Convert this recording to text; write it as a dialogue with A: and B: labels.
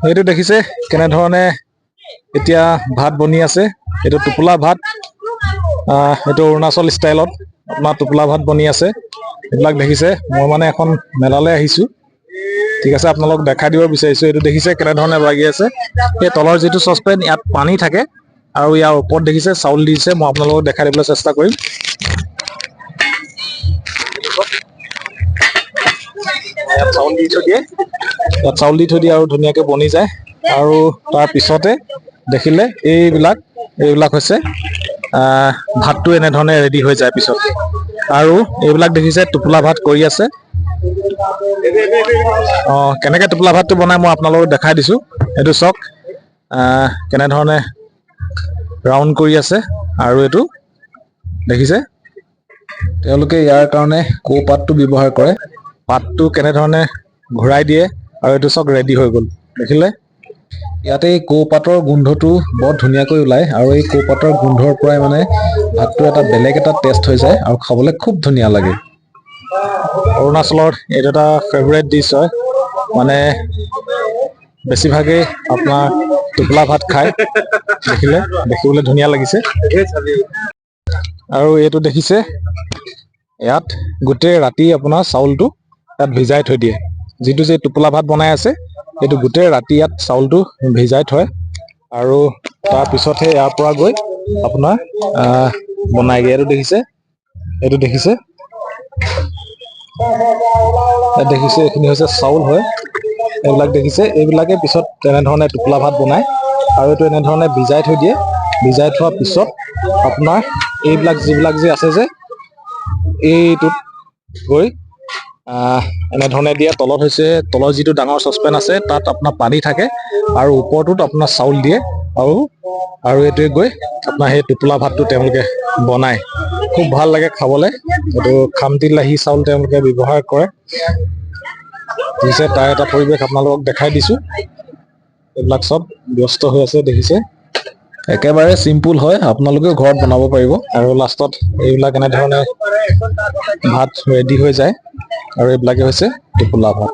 A: এইটো দেখিছে কেনেধৰণে এতিয়া ভাত বনি আছে। এইটো টোপোলা ভাত, এইটো অৰুণাচল ষ্টাইলত আপোনাৰ টোপোলা ভাত বনি আছে। এইবিলাক দেখিছে, মই মানে এখন মেলালৈ আহিছোঁ, ঠিক আছে, আপোনালোকক দেখাই দিব বিচাৰিছোঁ। এইটো দেখিছে কেনেধৰণে লাগি আছে। এই তলৰ যিটো চচপেন, ইয়াত পানী থাকে আৰু ইয়াৰ ওপৰত দেখিছে চাউল দিছে। মই আপোনালোকক দেখাই দিবলৈ চেষ্টা কৰিম। ইয়াত চাউল দি থৈ দিয়ে, আৰু ধুনীয়াকৈ বনি যায়। আৰু তাৰ পিছতে দেখিলে এইবিলাক হৈছে ভাতটো এনেধৰণে ৰেডি হৈ যায় পিছত। আৰু এইবিলাক দেখিছে টোপোলা ভাত কৰি আছে। কেনেকৈ টোপোলা ভাতটো বনাই মই আপোনালোকক দেখাই দিছোঁ। এইটো চাওক কেনেধৰণে ৰাউণ্ড কৰি আছে। আৰু এইটো দেখিছে তেওঁলোকে ইয়াৰ কাৰণে কৌপাতটো ব্যৱহাৰ কৰে। পাতটো কেনেধৰণে ঘূৰাই দিয়ে আৰু এইটো চাওক ৰেডি হৈ গ'ল। দেখিলে ইয়াতে এই কৌপাতৰ গোন্ধটো বৰ ধুনীয়াকৈ ওলায় আৰু এই কৌপাতৰ গোন্ধৰ পৰাই মানে ভাতটো এটা বেলেগ এটা টেষ্ট হৈ যায় আৰু খাবলৈ খুব ধুনীয়া লাগে। অৰুণাচলৰ এইটো এটা ফেভৰেট ডিছ হয়, মানে বেছিভাগেই আপোনাৰ টোপোলা ভাত খায়। দেখিবলৈ ধুনীয়া লাগিছে। আৰু এইটো দেখিছে ইয়াত গোটেই ৰাতি আপোনাৰ চাউলটো তাত ভিজাই থৈ দিয়ে। যিটো যে টোপোলা ভাত বনাই আছে, এইটো গোটেই ৰাতি ইয়াত চাউলটো ভিজাই থয় আৰু তাৰপিছতহে ইয়াৰ পৰা গৈ আপোনাৰ বনায়গৈ। এইটো দেখিছে এইখিনি হৈছে চাউল হয়। এইবিলাক দেখিছে, এইবিলাকে পিছত তেনেধৰণে টোপোলা ভাত বনায় আৰু এইটো এনেধৰণে ভিজাই থৈ দিয়ে। ভিজাই থোৱাৰ পিছত আপোনাৰ এইবিলাক যিবিলাক যে আছে যে এইটোত গৈ এনেধৰণে দিয়ে। তলত যিটো ডাঙৰ চচপেন আছে তাত আপোনাৰ পানী থাকে আৰু ওপৰটোত আপোনাৰ চাউল দিয়ে আৰু এইটোৱে গৈ আপোনাৰ সেই টোপোলা ভাতটো তেওঁলোকে বনায়। খুব ভাল লাগে খাবলৈ। এইটো খামটি লাহি চাউল তেওঁলোকে ব্যৱহাৰ কৰে। দেখিছে তাৰ এটা পৰিৱেশ আপোনালোকক দেখাই দিছোঁ। এইবিলাক চব ব্যস্ত হৈ আছে, দেখিছে একেবাৰে চিম্পুল হয়, আপোনালোকেও ঘৰত বনাব পাৰিব। আৰু লাষ্টত এইবিলাক এনেধৰণে ভাত ৰেডি হৈ যায় আৰু এইবিলাকে হৈছে টোপোলা ভাত।